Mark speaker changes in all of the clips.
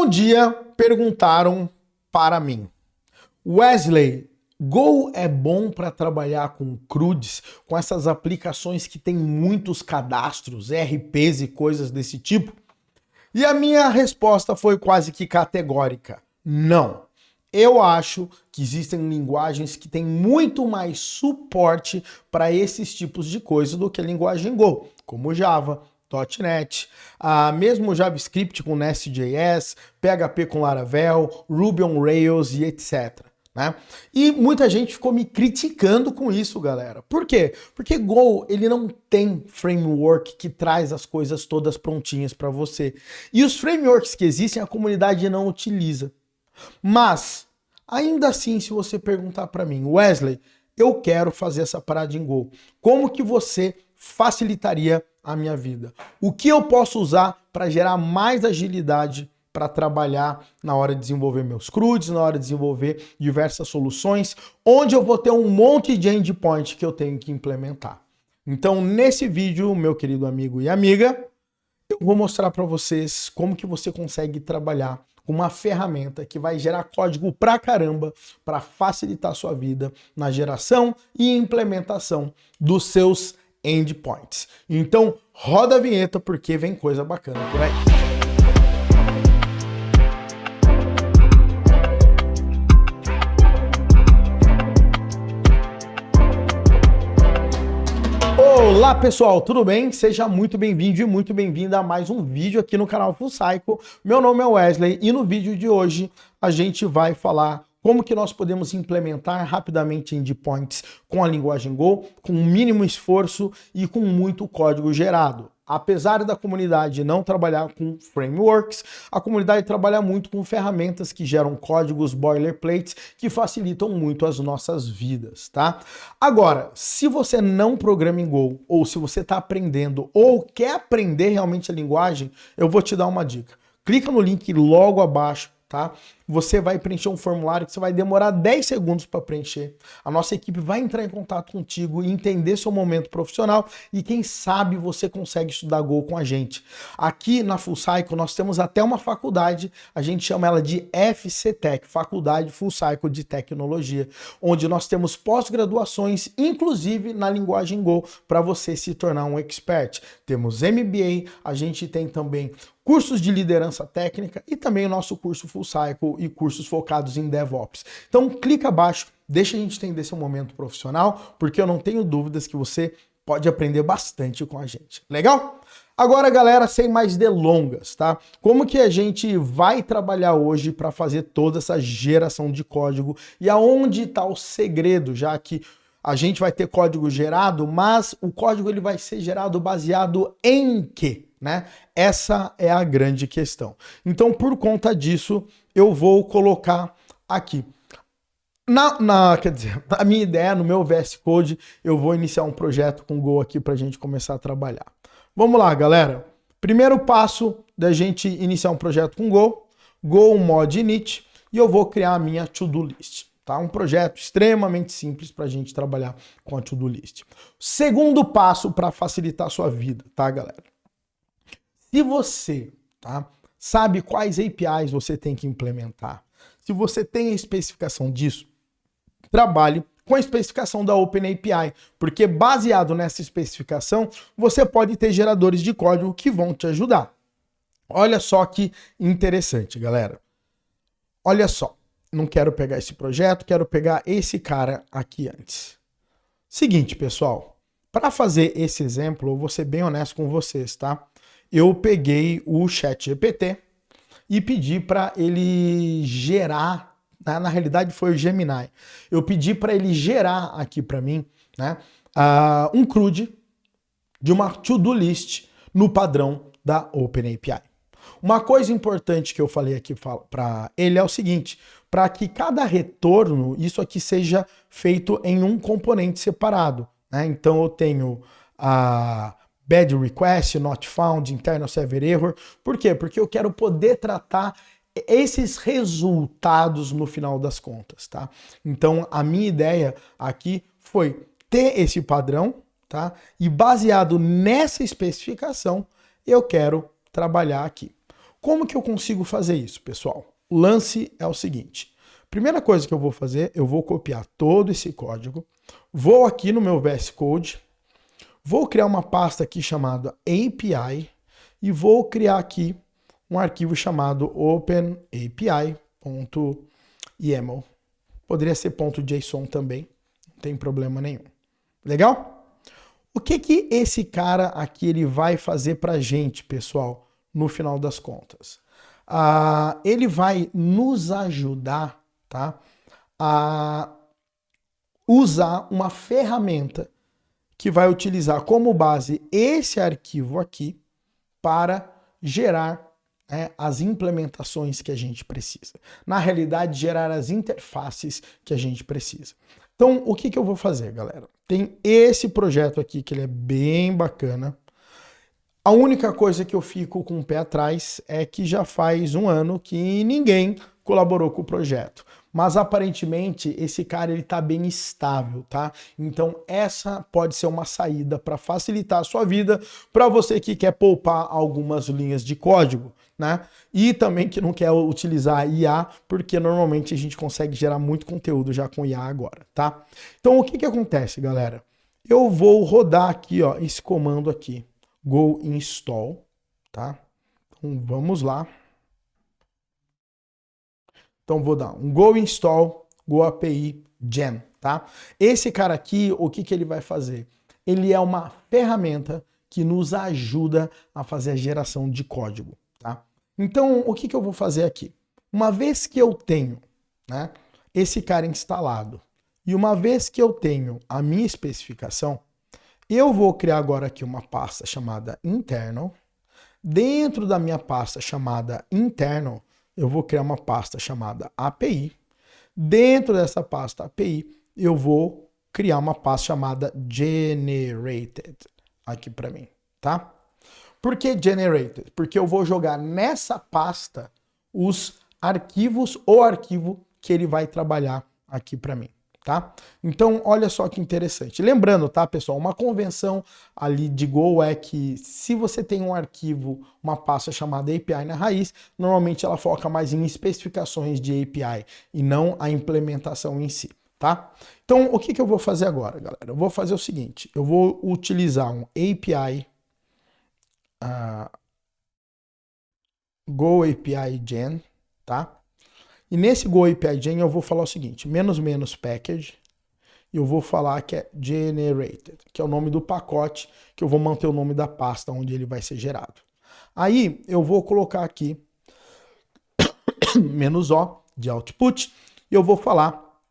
Speaker 1: Um dia perguntaram para mim, Wesley, Go é bom para trabalhar com CRUDs, com essas aplicações que tem muitos cadastros, RPs e coisas desse tipo? E a minha resposta foi quase que categórica, não. Eu acho que existem linguagens que têm muito mais suporte para esses tipos de coisa do que a linguagem Go, como Java, .NET, mesmo JavaScript com Nest.js, PHP com Laravel, Ruby on Rails e etc. Né? E muita gente ficou me criticando com isso, galera. Por quê? Porque Go, ele não tem framework que traz as coisas todas prontinhas para você. E os frameworks que existem, a comunidade não utiliza. Mas, ainda assim, se você perguntar para mim, Wesley, eu quero fazer essa parada em Go, como que você facilitaria a minha vida? O que eu posso usar para gerar mais agilidade para trabalhar na hora de desenvolver meus CRUDs, na hora de desenvolver diversas soluções, onde eu vou ter um monte de endpoint que eu tenho que implementar. Então, nesse vídeo, meu querido amigo e amiga, eu vou mostrar para vocês como que você consegue trabalhar com uma ferramenta que vai gerar código pra caramba para facilitar a sua vida na geração e implementação dos seus endpoints. Então, roda a vinheta porque vem coisa bacana por aí. Olá pessoal, tudo bem? Seja muito bem-vindo e muito bem-vinda a mais um vídeo aqui no canal Full Cycle. Meu nome é Wesley e no vídeo de hoje a gente vai falar como que nós podemos implementar rapidamente endpoints com a linguagem Go, com um mínimo esforço e com muito código gerado. Apesar da comunidade não trabalhar com frameworks, a comunidade trabalha muito com ferramentas que geram códigos boilerplates que facilitam muito as nossas vidas, tá? Agora, se você não programa em Go, ou se você está aprendendo, ou quer aprender realmente a linguagem, eu vou te dar uma dica. Clica no link logo abaixo, tá? Você vai preencher um formulário que você vai demorar 10 segundos para preencher. A nossa equipe vai entrar em contato contigo e entender seu momento profissional e quem sabe você consegue estudar Go com a gente. Aqui na Full Cycle nós temos até uma faculdade, a gente chama ela de FCTech, Faculdade Full Cycle de Tecnologia, onde nós temos pós-graduações, inclusive na linguagem Go, para você se tornar um expert. Temos MBA, a gente tem também cursos de liderança técnica e também o nosso curso Full Cycle e cursos focados em DevOps. Então clica abaixo, deixa a gente entender seu momento profissional, porque eu não tenho dúvidas que você pode aprender bastante com a gente. Legal? Agora, galera, sem mais delongas, tá? Como que a gente vai trabalhar hoje para fazer toda essa geração de código e aonde está o segredo, já que a gente vai ter código gerado, mas o código ele vai ser gerado baseado em quê? Né? Essa é a grande questão. Então, por conta disso, eu vou colocar aqui. Quer dizer, a minha ideia, no meu VS Code, eu vou iniciar um projeto com Go aqui para a gente começar a trabalhar. Vamos lá, galera. Primeiro passo da gente iniciar um projeto com Go mod init, e eu vou criar a minha to-do list. Tá? Um projeto extremamente simples para a gente trabalhar com a to-do list. Segundo passo para facilitar a sua vida, tá, galera? Se você sabe quais APIs você tem que implementar, se você tem a especificação disso, trabalhe com a especificação da OpenAPI, porque baseado nessa especificação, você pode ter geradores de código que vão te ajudar. Olha só que interessante, galera. Olha só, não quero pegar esse projeto, quero pegar esse cara aqui antes. Seguinte, pessoal, para fazer esse exemplo, eu vou ser bem honesto com vocês, tá? Eu peguei o ChatGPT e pedi para ele gerar, né? Na realidade foi o Gemini, eu pedi para ele gerar aqui para mim, né, um CRUD de uma to-do list no padrão da OpenAPI. Uma coisa importante que eu falei aqui para ele é o seguinte, para que cada retorno, isso aqui seja feito em um componente separado, né? Então eu tenho a bad request, not found, internal server error. Por quê? Porque eu quero poder tratar esses resultados no final das contas, tá? Então, a minha ideia aqui foi ter esse padrão, tá? E baseado nessa especificação, eu quero trabalhar aqui. Como que eu consigo fazer isso, pessoal? O lance é o seguinte. Primeira coisa que eu vou fazer, eu vou copiar todo esse código, vou aqui no meu VS Code, vou criar uma pasta aqui chamada API e vou criar aqui um arquivo chamado openapi.yaml. Poderia ser .json também, não tem problema nenhum. Legal? O que que esse cara aqui ele vai fazer pra gente, pessoal, no final das contas? Ele vai nos ajudar, tá, a usar uma ferramenta que vai utilizar como base esse arquivo aqui para gerar as implementações que a gente precisa. Na realidade, gerar as interfaces que a gente precisa. Então, o que que eu vou fazer, galera? Tem esse projeto aqui que ele é bem bacana. A única coisa que eu fico com o pé atrás é que já faz um ano que ninguém colaborou com o projeto. Mas aparentemente esse cara ele tá bem estável, tá? Então essa pode ser uma saída para facilitar a sua vida, para você que quer poupar algumas linhas de código, né? E também que não quer utilizar IA, porque normalmente a gente consegue gerar muito conteúdo já com IA agora, tá? Então o que que acontece, galera? Eu vou rodar aqui, ó, esse comando aqui, go install, tá? Então vamos lá. Então vou dar um go install, go API gen, tá? Esse cara aqui, o que que ele vai fazer? Ele é uma ferramenta que nos ajuda a fazer a geração de código, tá? Então, o que que eu vou fazer aqui? Uma vez que eu tenho, né, esse cara instalado e uma vez que eu tenho a minha especificação, eu vou criar agora aqui uma pasta chamada internal. Dentro da minha pasta chamada internal, eu vou criar uma pasta chamada API. Dentro dessa pasta API, eu vou criar uma pasta chamada generated aqui para mim, tá? Por que generated? Porque eu vou jogar nessa pasta os arquivos, o arquivo que ele vai trabalhar aqui para mim, tá? Então, olha só que interessante. Lembrando, tá, pessoal, uma convenção ali de Go é que se você tem um arquivo, uma pasta chamada API na raiz, normalmente ela foca mais em especificações de API e não a implementação em si, tá? Então, o que que eu vou fazer agora, galera? Eu vou fazer o seguinte, eu vou utilizar um API, Go API Gen, tá? E nesse Go API Gen eu vou falar o seguinte, -- package, e eu vou falar que é generated, que é o nome do pacote, que eu vou manter o nome da pasta onde ele vai ser gerado. Aí eu vou colocar aqui -o de output, e eu vou falar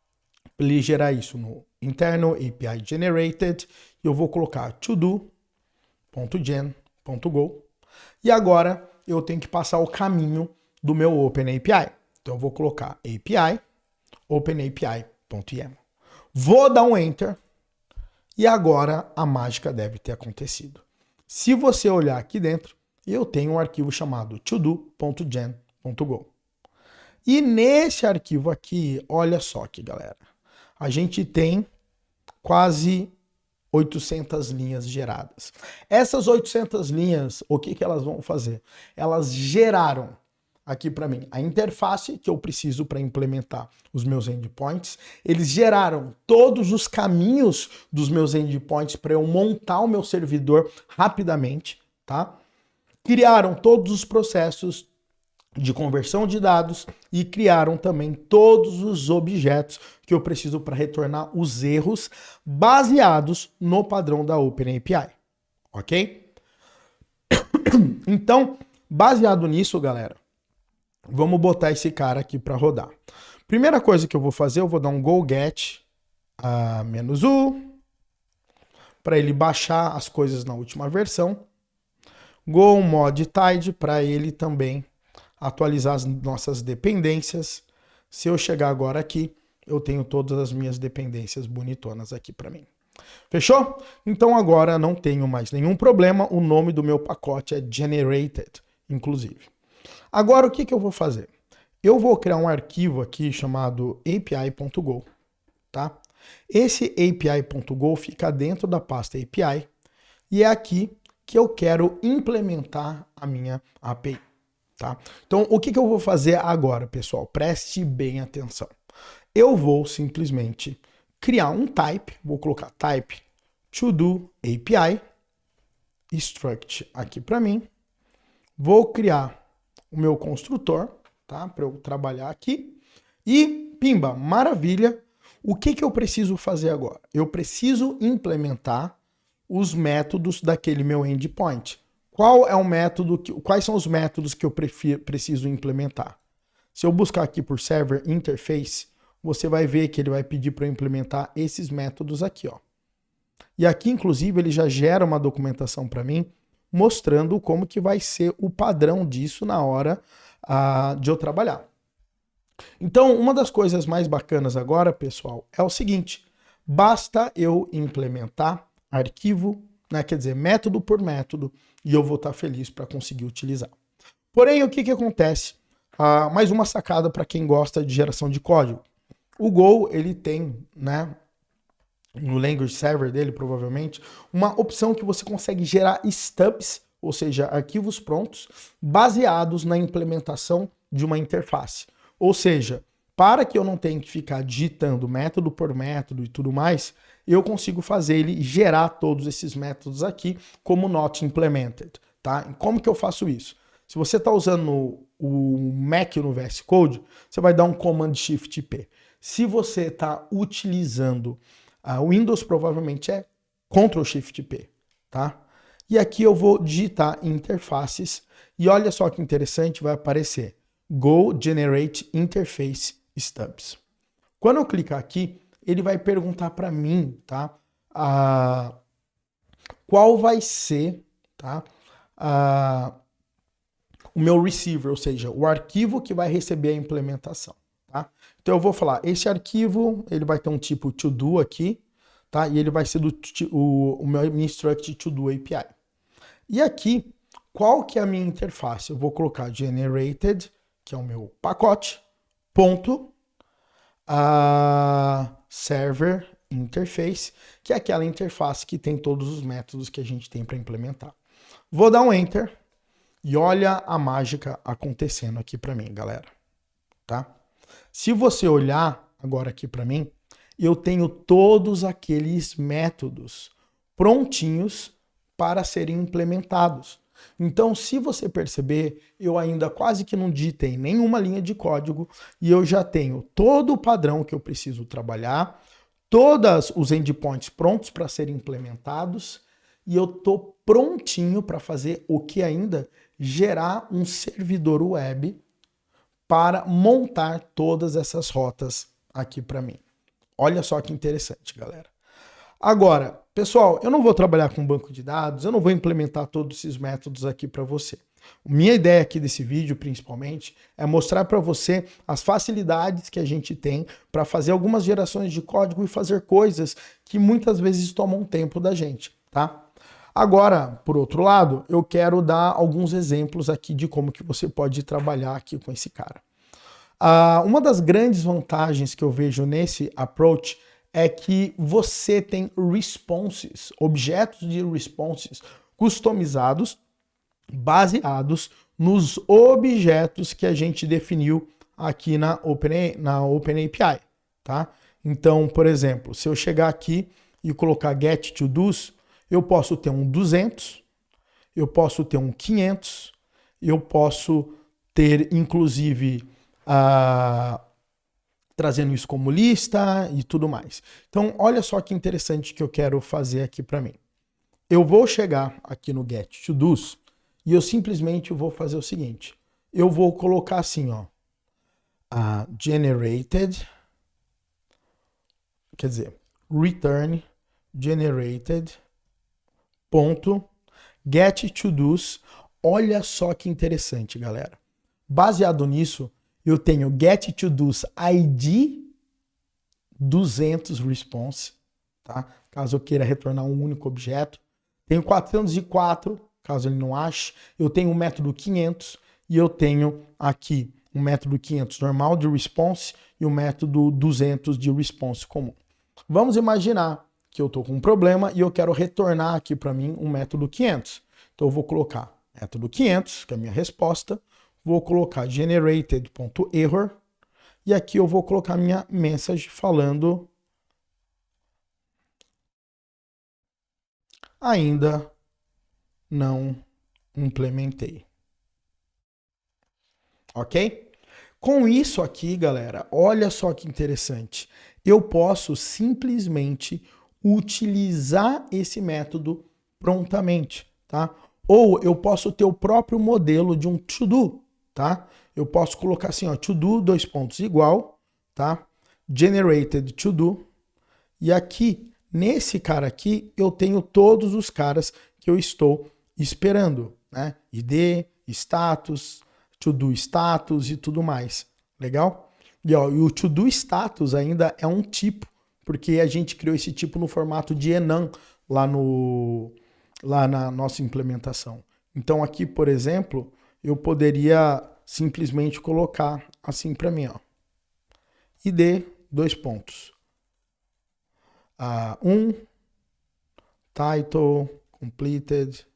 Speaker 1: para ele gerar isso no internal API generated, e eu vou colocar todo.gen.go, e agora eu tenho que passar o caminho do meu OpenAPI. Então eu vou colocar API, openapi.yaml. Vou dar um Enter e agora a mágica deve ter acontecido. Se você olhar aqui dentro, eu tenho um arquivo chamado todo.gen.go. E nesse arquivo aqui, olha só aqui, galera, a gente tem quase 800 linhas geradas. Essas 800 linhas, o que que elas vão fazer? Elas geraram aqui para mim a interface que eu preciso para implementar os meus endpoints. Eles geraram todos os caminhos dos meus endpoints para eu montar o meu servidor rapidamente, tá? Criaram todos os processos de conversão de dados e criaram também todos os objetos que eu preciso para retornar os erros baseados no padrão da OpenAPI, ok? Então, baseado nisso, galera, vamos botar esse cara aqui para rodar. Primeira coisa que eu vou fazer, eu vou dar um go get -u para ele baixar as coisas na última versão. Go mod tide para ele também atualizar as nossas dependências. Se eu chegar agora aqui, eu tenho todas as minhas dependências bonitonas aqui para mim. Fechou? Então agora não tenho mais nenhum problema. O nome do meu pacote é generated, inclusive. Agora o que que eu vou fazer? Eu vou criar um arquivo aqui chamado api.go, tá? Esse api.go fica dentro da pasta API e é aqui que eu quero implementar a minha API. tá? Então, o que eu vou fazer agora, pessoal? Preste bem atenção. Eu vou simplesmente criar um type, vou colocar type to-do API, struct aqui para mim, vou criar o meu construtor, tá? Para eu trabalhar aqui, e pimba, maravilha. O que eu preciso fazer agora? Eu preciso implementar os métodos daquele meu endpoint. Qual é o método? Quais são os métodos que eu preciso implementar? Se eu buscar aqui por server interface, você vai ver que ele vai pedir para eu implementar esses métodos aqui, ó. E aqui, inclusive, ele já gera uma documentação para mim mostrando como que vai ser o padrão disso na hora de eu trabalhar. Então, uma das coisas mais bacanas agora, pessoal, é o seguinte: basta eu implementar arquivo, né, quer dizer, método por método, e eu vou estar feliz para conseguir utilizar. Porém, o que acontece? Mais uma sacada para quem gosta de geração de código. O Go, ele tem, né, no language server dele, provavelmente, uma opção que você consegue gerar stubs, ou seja, arquivos prontos, baseados na implementação de uma interface. Ou seja, para que eu não tenha que ficar digitando método por método e tudo mais, eu consigo fazer ele gerar todos esses métodos aqui como not implemented, tá? E como que eu faço isso? Se você está usando o Mac no VS Code, você vai dar um Command Shift P. Se você está utilizando o Windows, provavelmente é Ctrl Shift P, tá? E aqui eu vou digitar interfaces e olha só que interessante, vai aparecer Go Generate Interface Stubs. Quando eu clicar aqui, ele vai perguntar para mim, tá? Qual vai ser, tá? O meu receiver, ou seja, o arquivo que vai receber a implementação, tá? Então eu vou falar, esse arquivo, ele vai ter um tipo to-do aqui, tá? E ele vai ser o meu instruct to-do API. E aqui, qual que é a minha interface? Eu vou colocar generated, que é o meu pacote, ponto, server interface, que é aquela interface que tem todos os métodos que a gente tem para implementar. Vou dar um enter e olha a mágica acontecendo aqui para mim, galera, tá? Se você olhar agora aqui para mim, eu tenho todos aqueles métodos prontinhos para serem implementados. Então, se você perceber, eu ainda quase que não digitei nenhuma linha de código e eu já tenho todo o padrão que eu preciso trabalhar, todos os endpoints prontos para serem implementados e eu estou prontinho para fazer o que ainda? Gerar um servidor web para montar todas essas rotas aqui para mim. Olha só que interessante, galera. Agora, pessoal, eu não vou trabalhar com banco de dados, eu não vou implementar todos esses métodos aqui para você. Minha ideia aqui desse vídeo, principalmente, é mostrar para você as facilidades que a gente tem para fazer algumas gerações de código e fazer coisas que muitas vezes tomam tempo da gente, tá? Agora, por outro lado, eu quero dar alguns exemplos aqui de como que você pode trabalhar aqui com esse cara. Uma das grandes vantagens que eu vejo nesse approach é que você tem responses, objetos de responses customizados, baseados nos objetos que a gente definiu aqui na OpenAPI, tá? Então, por exemplo, se eu chegar aqui e colocar get to do's, eu posso ter um 200, eu posso ter um 500, eu posso ter, inclusive, trazendo isso como lista e tudo mais. Então, olha só que interessante que eu quero fazer aqui para mim. Eu vou chegar aqui no get to do's e eu simplesmente vou fazer o seguinte. Eu vou colocar assim, ó, generated, quer dizer, return generated ponto get to do's. Olha só que interessante, galera. Baseado nisso, eu tenho get to do's ID 200 response, tá? Caso eu queira retornar um único objeto. Tenho 404, caso ele não ache. Eu tenho o método 500 e eu tenho aqui um método 500 normal de response e o método 200 de response comum. Vamos imaginar que eu estou com um problema e eu quero retornar aqui para mim um método 500. Então eu vou colocar método 500, que é a minha resposta, vou colocar generated.error e aqui eu vou colocar minha message falando ainda não implementei. Ok? Com isso aqui, galera, olha só que interessante. Eu posso simplesmente utilizar esse método prontamente, tá? Ou eu posso ter o próprio modelo de um to-do, tá? Eu posso colocar assim, ó, to-do, dois pontos, igual, tá? Generated to-do. E aqui, nesse cara aqui, eu tenho todos os caras que eu estou esperando, né? ID, status, to-do status e tudo mais. Legal? E, ó, e o to-do status ainda é um tipo, porque a gente criou esse tipo no formato de enum lá na nossa implementação. Então aqui, por exemplo, eu poderia simplesmente colocar assim para mim, ó. ID, dois pontos. Title, completed.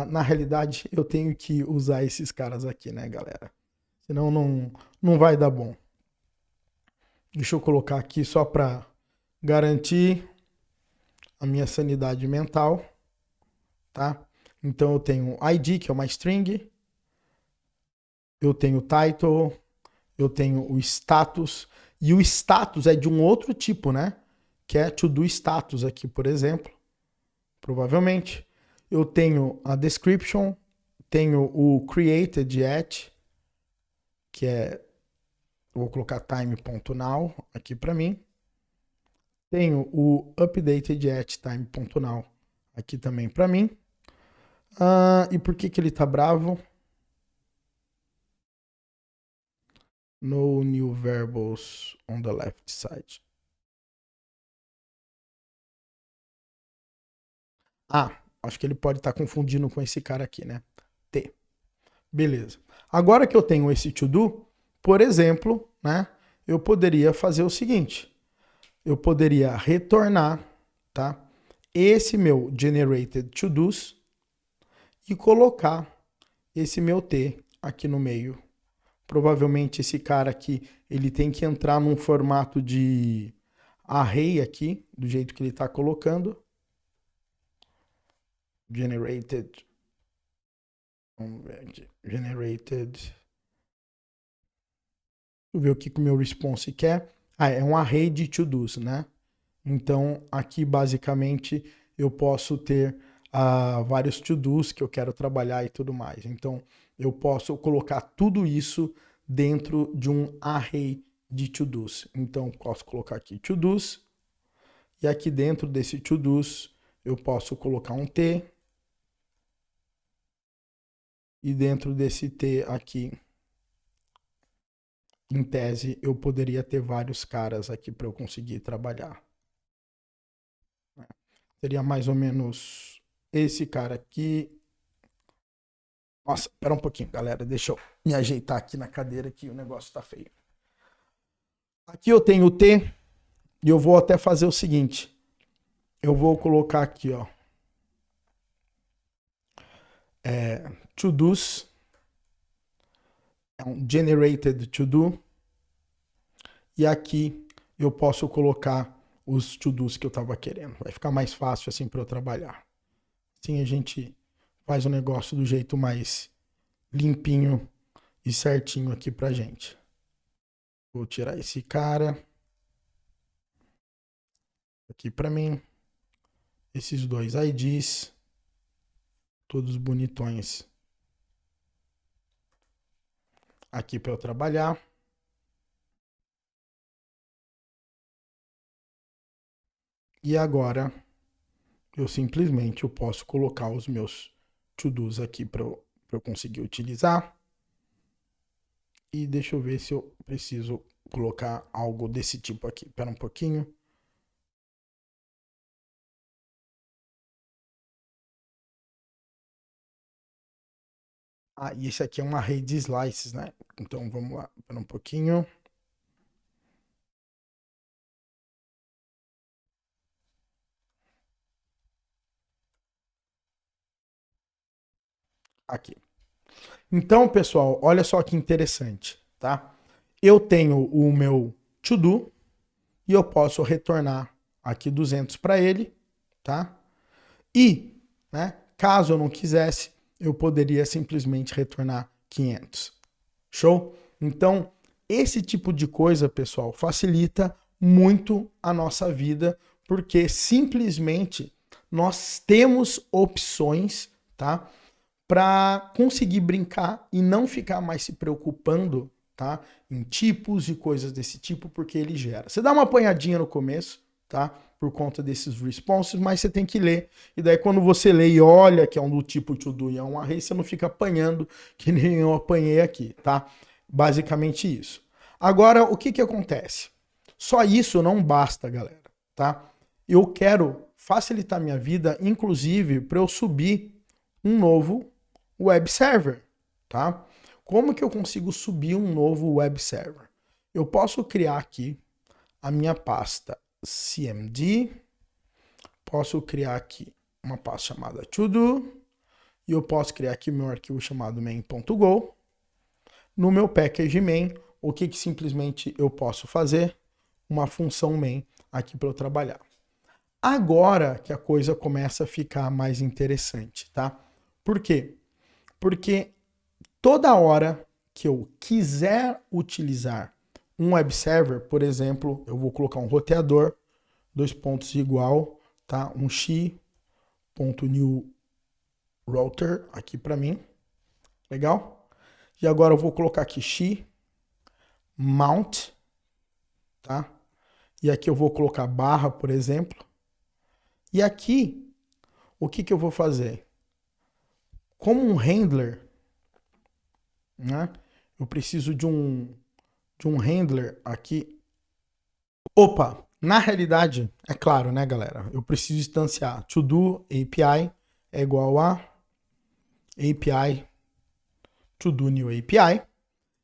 Speaker 1: Na realidade, eu tenho que usar esses caras aqui, né, galera? Senão não vai dar bom. Deixa eu colocar aqui só para garantir a minha sanidade mental, tá? Então eu tenho ID, que é uma string, eu tenho title, eu tenho o status, e o status é de um outro tipo, né? Que é to do status aqui, por exemplo. Provavelmente. Eu tenho a description, tenho o created at, que é, vou colocar time.now aqui para mim. Tenho o updated at time.now aqui também para mim. E por que ele tá bravo? No new variables on the left side. Acho que ele pode estar confundindo com esse cara aqui, né? T. Beleza. Agora que eu tenho esse to-do, por exemplo, né? Eu poderia fazer o seguinte. Eu poderia retornar, tá? Esse meu generated to-dos e colocar esse meu T aqui no meio. Provavelmente esse cara aqui, ele tem que entrar num formato de array aqui, do jeito que ele está colocando. Generated. Vamos ver. Generated. Deixa eu ver o que o meu response quer. É um array de to-dos, né? Então, aqui basicamente eu posso ter vários to-dos que eu quero trabalhar e tudo mais. Então, eu posso colocar tudo isso dentro de um array de to-dos. Então, posso colocar aqui to-dos e aqui dentro desse to-dos eu posso colocar um T e dentro desse T aqui, em tese, eu poderia ter vários caras aqui para eu conseguir trabalhar. Seria mais ou menos esse cara aqui. Nossa, espera um pouquinho, galera. Deixa eu me ajeitar aqui na cadeira que o negócio tá feio. Aqui eu tenho o T e eu vou até fazer o seguinte. Eu vou colocar aqui, ó. To-dos. É um generated to-do. E aqui eu posso colocar os to-dos que eu tava querendo. Vai ficar mais fácil assim para eu trabalhar. Assim a gente faz o negócio do jeito mais limpinho e certinho aqui pra gente. Vou tirar esse cara aqui para mim. Esses dois IDs, todos bonitões aqui para eu trabalhar. E agora eu simplesmente eu posso colocar os meus to-dos aqui para eu conseguir utilizar. E deixa eu ver se eu preciso colocar algo desse tipo aqui. Espera um pouquinho. E esse aqui é um array de slices, né? Então vamos lá, espera um pouquinho. Aqui. Então, pessoal, olha só que interessante, tá? Eu tenho o meu to-do e eu posso retornar aqui 200 para ele, tá? E, né, caso eu não quisesse, eu poderia simplesmente retornar 500. Show? Então, esse tipo de coisa, pessoal, facilita muito a nossa vida, porque simplesmente nós temos opções, tá? Para conseguir brincar e não ficar mais se preocupando, tá? Em tipos e coisas desse tipo, porque ele gera. Você dá uma apanhadinha no começo, tá? Por conta desses responses, mas você tem que ler. E daí quando você lê e olha que é um do tipo to do e é um array, você não fica apanhando que nem eu apanhei aqui, tá? Basicamente isso. Agora, o que que acontece? Só isso não basta, galera, tá? Eu quero facilitar minha vida, inclusive para eu subir um novo web server, tá? Como que eu consigo subir um novo web server? Eu posso criar aqui a minha pasta cmd, posso criar aqui uma pasta chamada todo, e eu posso criar aqui meu arquivo chamado main.go. No meu package main, o que simplesmente eu posso fazer? Uma função main aqui para eu trabalhar. Agora que a coisa começa a ficar mais interessante, tá? Por quê? Porque toda hora que eu quiser utilizar um web server, por exemplo, eu vou colocar um roteador, dois pontos igual, tá? Um x.new router aqui para mim. Legal? E agora eu vou colocar aqui x mount, tá? E aqui eu vou colocar barra, por exemplo. E aqui, o que que eu vou fazer? Como um handler, né? Eu preciso de um handler aqui. Opa, na realidade, é claro, né, galera? Eu preciso instanciar todo API é igual a API todo new API.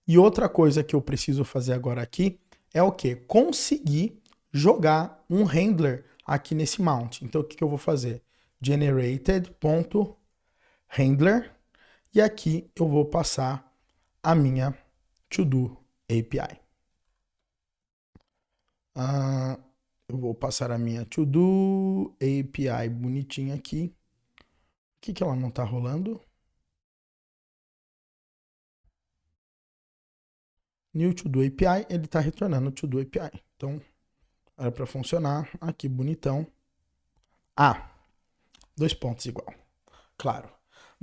Speaker 1: E outra coisa que eu preciso fazer agora aqui é o quê? Conseguir jogar um handler aqui nesse mount. Então, o que eu vou fazer? Generated.handler e aqui eu vou passar a minha to-do API. Eu vou passar a minha to-do API bonitinha aqui. Por que ela não está rolando? New to-do API, ele está retornando to-do API. Então, era para funcionar aqui bonitão. Dois pontos igual. Claro.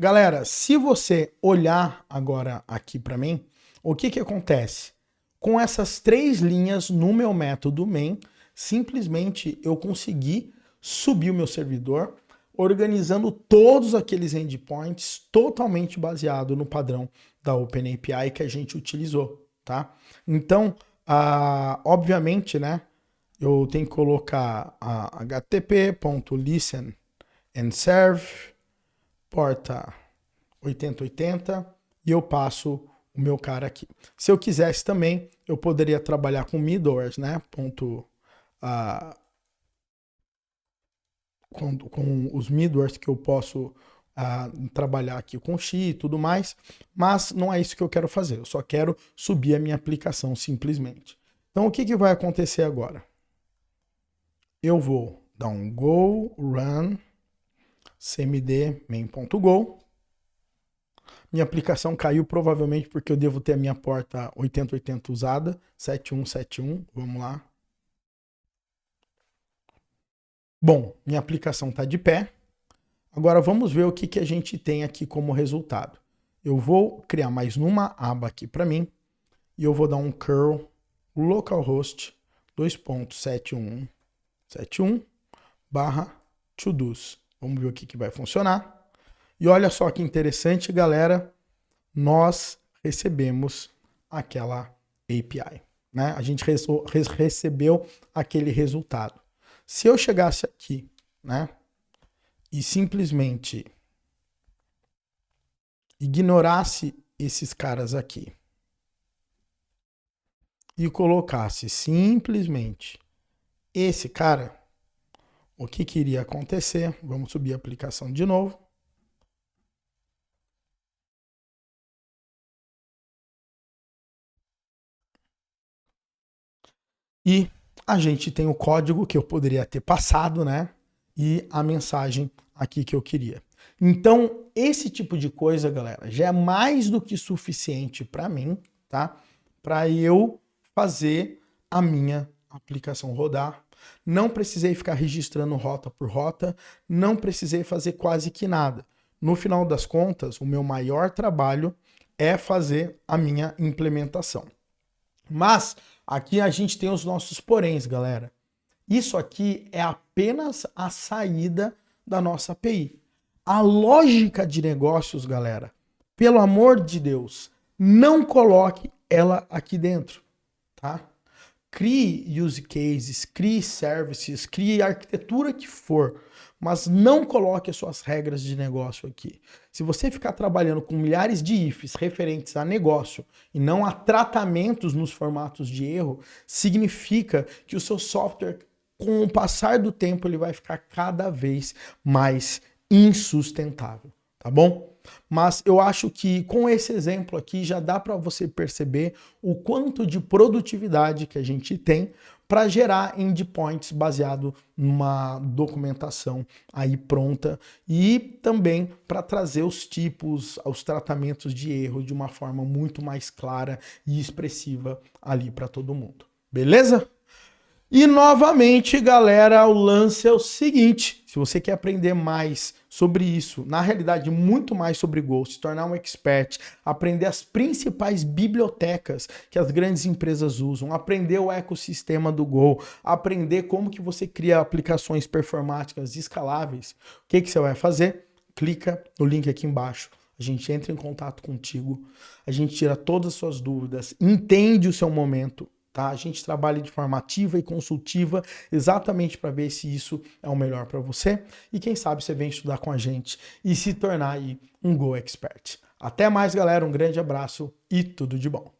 Speaker 1: Galera, se você olhar agora aqui para mim, o que que acontece? Com essas três linhas no meu método main, simplesmente eu consegui subir o meu servidor, organizando todos aqueles endpoints totalmente baseado no padrão da OpenAPI que a gente utilizou, tá? Então, obviamente, né, eu tenho que colocar a http.listen and serve, porta 8080, e eu passo o meu cara aqui. Se eu quisesse também, eu poderia trabalhar com middlewares, né? Com os middlewares que eu posso trabalhar aqui com X e tudo mais, mas não é isso que eu quero fazer. Eu só quero subir a minha aplicação simplesmente. Então, o que que vai acontecer agora? Eu vou dar um go run cmd main.go. Minha aplicação caiu provavelmente porque eu devo ter a minha porta 8080 usada, 7171, vamos lá. Bom, minha aplicação está de pé. Agora vamos ver o que que a gente tem aqui como resultado. Eu vou criar mais uma aba aqui para mim e eu vou dar um curl localhost 2.7171 barra todos. Vamos ver o que que vai funcionar. E olha só que interessante, galera, nós recebemos aquela API, né? A gente recebeu aquele resultado. Se eu chegasse aqui, né, e simplesmente ignorasse esses caras aqui e colocasse simplesmente esse cara, o que que iria acontecer? Vamos subir a aplicação de novo. E a gente tem o código que eu poderia ter passado, né? E a mensagem aqui que eu queria. Então, esse tipo de coisa, galera, já é mais do que suficiente para mim, tá? Para eu fazer a minha aplicação rodar. Não precisei ficar registrando rota por rota, não precisei fazer quase que nada. No final das contas, o meu maior trabalho é fazer a minha implementação. Mas aqui a gente tem os nossos poréns, galera. Isso aqui é apenas a saída da nossa API. A lógica de negócios, galera, pelo amor de Deus, não coloque ela aqui dentro, tá? Crie use cases, crie services, crie a arquitetura que for, mas não coloque as suas regras de negócio aqui. Se você ficar trabalhando com milhares de ifs referentes a negócio e não a tratamentos nos formatos de erro, significa que o seu software, com o passar do tempo, ele vai ficar cada vez mais insustentável, tá bom? Mas eu acho que com esse exemplo aqui já dá para você perceber o quanto de produtividade que a gente tem para gerar endpoints baseado numa documentação aí pronta e também para trazer os tipos, os tratamentos de erro de uma forma muito mais clara e expressiva ali para todo mundo. Beleza? E novamente, galera, o lance é o seguinte, se você quer aprender mais sobre isso, na realidade muito mais sobre Go, se tornar um expert, aprender as principais bibliotecas que as grandes empresas usam, aprender o ecossistema do Go, aprender como que você cria aplicações performáticas escaláveis, o que que você vai fazer? Clica no link aqui embaixo. A gente entra em contato contigo, a gente tira todas as suas dúvidas, entende o seu momento, tá? A gente trabalha de forma ativa e consultiva exatamente para ver se isso é o melhor para você. E quem sabe você vem estudar com a gente e se tornar aí um Go Expert. Até mais, galera. Um grande abraço e tudo de bom.